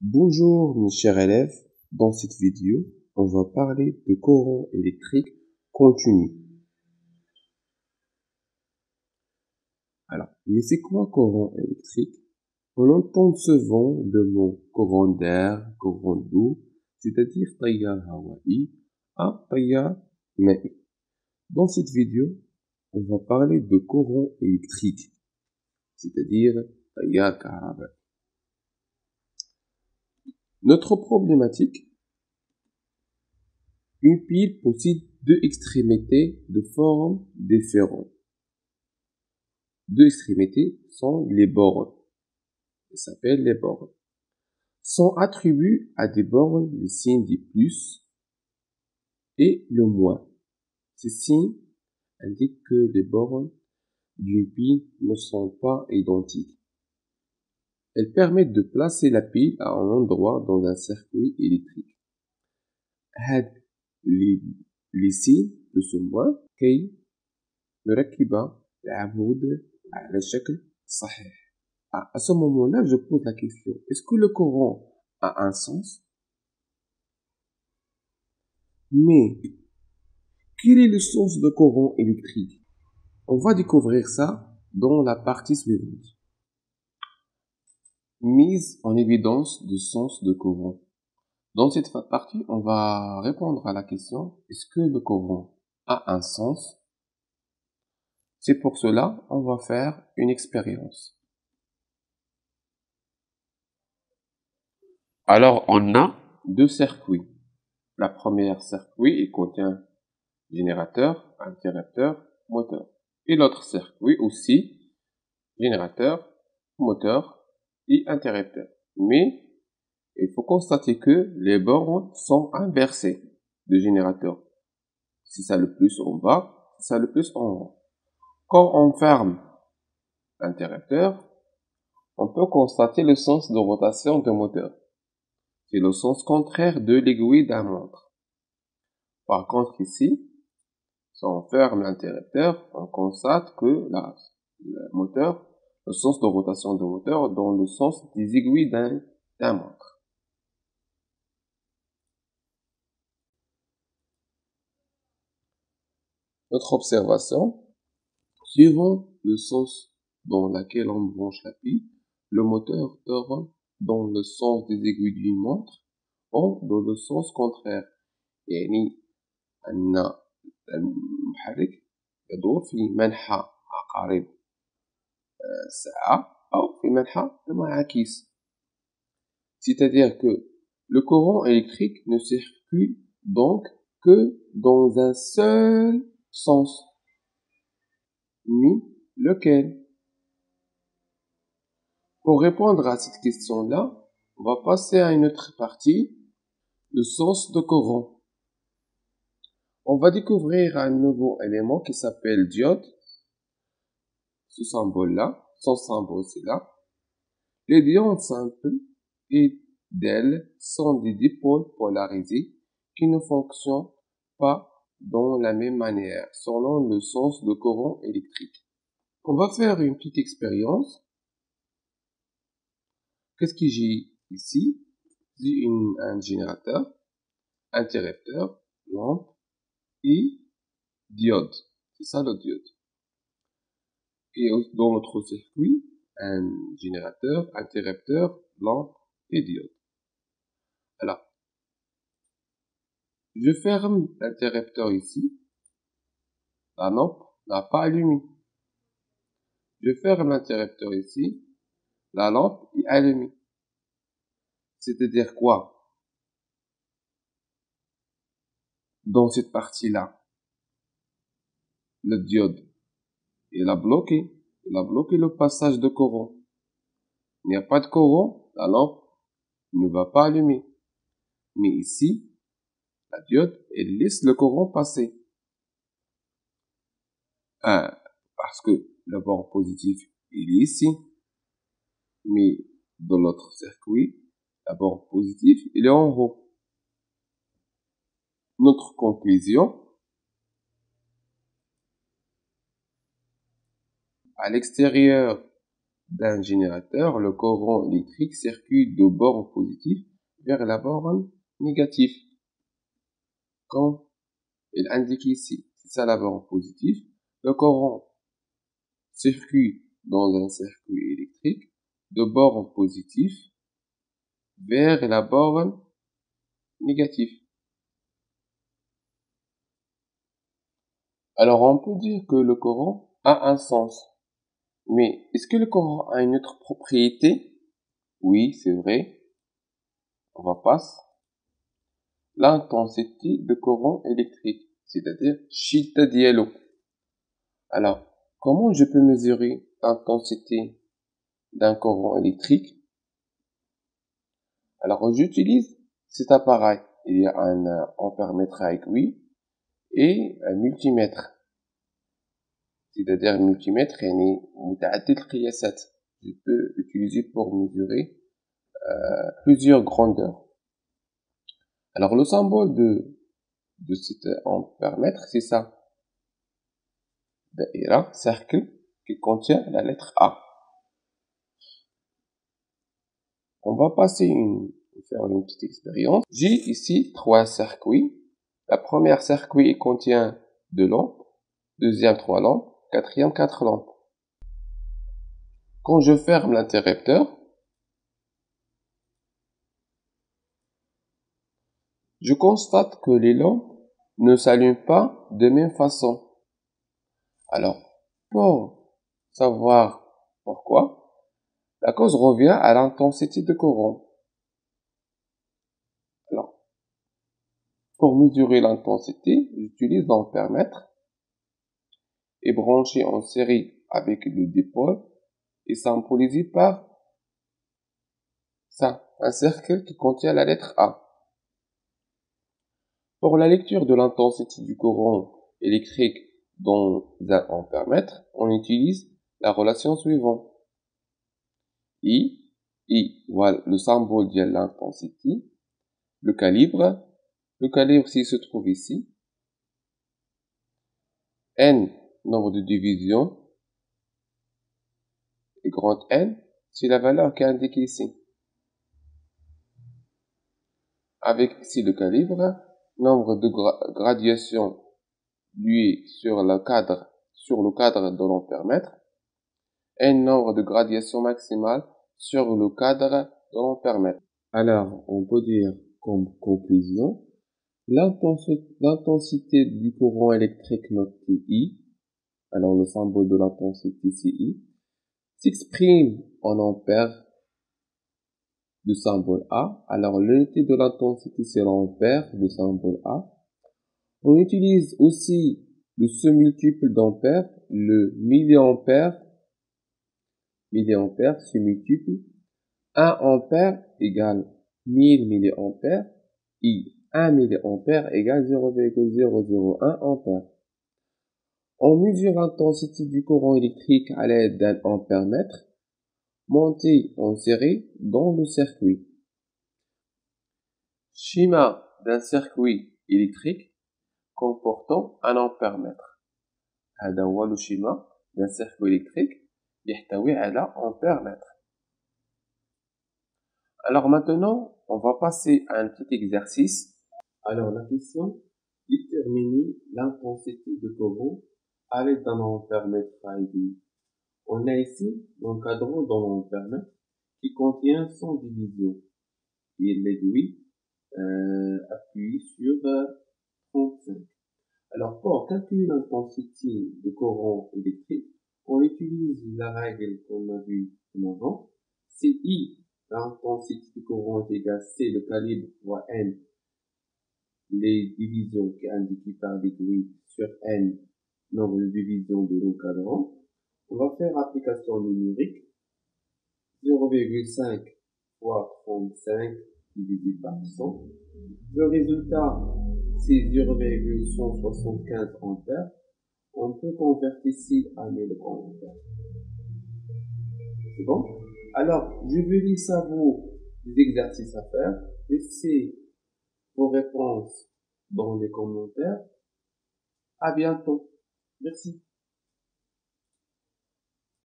Bonjour mes chers élèves, dans cette vidéo, on va parler de courant électrique continu. Mais c'est quoi courant électrique? On entend souvent le mot courant d'air, courant d'eau, c'est-à-dire tayar hawaï à tayar ma'i. Dans cette vidéo, on va parler de courant électrique, c'est-à-dire tayar kahrabaï. Notre problématique: une pile possède deux extrémités de forme différente. Deux extrémités sont les bornes. Elles s'appellent les bornes. Sont attribués à des bornes le signe du plus et le moins. Ces signes indiquent que les bornes d'une pile ne sont pas identiques. Elles permettent de placer la pile à un endroit dans un circuit électrique. les signes de ce moins كي نركب العمود على الشكل الصحيح. À ce moment-là, je pose la question: est-ce que le courant a un sens? Mais quel est le sens de courant électrique? On va découvrir ça dans la partie suivante. Mise en évidence du sens de courant. Dans cette partie, on va répondre à la question: est-ce que le courant a un sens? C'est pour cela on va faire une expérience. Alors, on a deux circuits. La première circuit, il contient générateur, interrupteur, moteur. Et l'autre circuit aussi, générateur, moteur et interrupteur. Mais il faut constater que les bornes sont inversées de générateur. C'est ça le plus en bas, c'est ça le plus en haut. Quand on ferme l'interrupteur, on peut constater le sens de rotation du moteur. C'est le sens contraire de l'aiguille d'un montre. Par contre ici, si on ferme l'interrupteur, on constate que le moteur, le sens de rotation du moteur dans le sens des aiguilles d'un montre. Notre observation: suivant le sens dans lequel on branche la pile, le moteur tourne dans le sens des aiguilles d'une montre ou dans le sens contraire. يعني أن المحرك يدور في منحى عقارب الساعة أو في منحى المعاكس. C'est-à-dire que le courant électrique ne circule donc que dans un seul sens. Mais lequel? Pour répondre à cette question-là, on va passer à une autre partie, le sens de courant. On va découvrir un nouveau élément qui s'appelle diode. Ce symbole-là, son symbole c'est là. Les diodes simples et d'elles sont des dipôles polarisés qui ne fonctionnent pas dans la même manière selon le sens de courant électrique. On va faire une petite expérience. Qu'est-ce que j'ai ici? J'ai un générateur, interrupteur, lampe et diode. C'est ça le diode. Et dans notre circuit, un générateur, interrupteur, lampe et diode. Alors, je ferme l'interrupteur ici. La lampe n'a pas allumé. Je ferme l'interrupteur ici. La lampe est allumée. C'est-à-dire quoi? Dans cette partie-là, le diode, il a bloqué le passage de courant. Il n'y a pas de courant, la lampe ne va pas allumer. Mais ici, la diode, elle laisse le courant passer. Parce que le bord positif, il est ici. Mais dans l'autre circuit, le bord positif, il est en haut. Notre conclusion: à l'extérieur d'un générateur, le courant électrique circule de borne positive vers la borne négative. Comme il indique ici, c'est ça la borne positive. Le courant circule dans un circuit électrique de borne positive vers la borne négative. Alors on peut dire que le courant a un sens. Mais est-ce que le courant a une autre propriété? Oui, c'est vrai. On va passer l'intensité de courant électrique, c'est-à-dire شدة ديالو. Alors, comment je peux mesurer l'intensité d'un courant électrique? Alors, j'utilise cet appareil. Il y a un ampèremètre à aiguille et un multimètre. C'est-à-dire multimètre يعني متعدد القياسات. Je peux utiliser pour mesurer plusieurs grandeurs. Alors, le symbole de cet ampèremètre, c'est ça. Daïra, cercle, qui contient la lettre A. On va faire une petite expérience. J'ai ici 3 circuits. La première circuit contient 2 lampes. Deuxième, 3 lampes. Quatrième, 4 lampes. Quand je ferme l'interrupteur, je constate que les lampes ne s'allument pas de même façon. Alors, pour savoir pourquoi, la cause revient à l'intensité de courant. Alors, pour mesurer l'intensité, j'utilise l'ampèremètre et branché en série avec le dipôle et symbolisé par ça, un cercle qui contient la lettre A. Pour la lecture de l'intensité du courant électrique dans un ampèremètre, on utilise la relation suivante. I voilà le symbole de l'intensité, le calibre s'il se trouve ici, N, nombre de divisions, et grand N, c'est la valeur qui est indiquée ici. Avec ici le calibre, nombre de gradations lui sur le cadre de l'ampèremètre, et nombre de gradations maximales sur le cadre de l'ampèremètre. Alors, on peut dire comme conclusion, l'intensité du courant électrique noté I, alors le symbole de l'intensité c'est I, s'exprime en ampères de symbole A. Alors, l'unité de l'intensité c'est l'ampère de symbole A. On utilise aussi le sous-multiple d'ampère, le milliampère sous-multiple. 1 ampère égale 1000 milliampères, I 1 milliampère égale 0,001 ampère. On mesure l'intensité du courant électrique à l'aide d'un ampèremètre monté en série dans le circuit. Schéma d'un circuit électrique comportant un ampèremètre. هذا هو le schéma d'un circuit électrique يحتوي على ampèremètre. Alors maintenant, on va passer à un petit exercice. Alors la question, déterminer l'intensité de courant à l'aide d'un ampèremètre à aiguille. On a ici l'encadrant dans l'ampèremètre qui contient 100 divisions et l'aiguille appuie sur 35. Alors pour calculer l'intensité de courant électrique, on utilise la règle qu'on a vue en avant. C'est I, l'intensité du courant est égale C, le calibre, fois N, les divisions qui sont indiquées par l'aiguille sur N, nombre de divisions de l'encadrant. On va faire application numérique. 0,5 fois 35 divisé par 100. Le résultat, c'est 0,175 ampères. On peut convertir ici à 1000 ampères. C'est bon? Alors, je vais laisser à vous des exercices à faire. Laissez vos réponses dans les commentaires. À bientôt. Merci.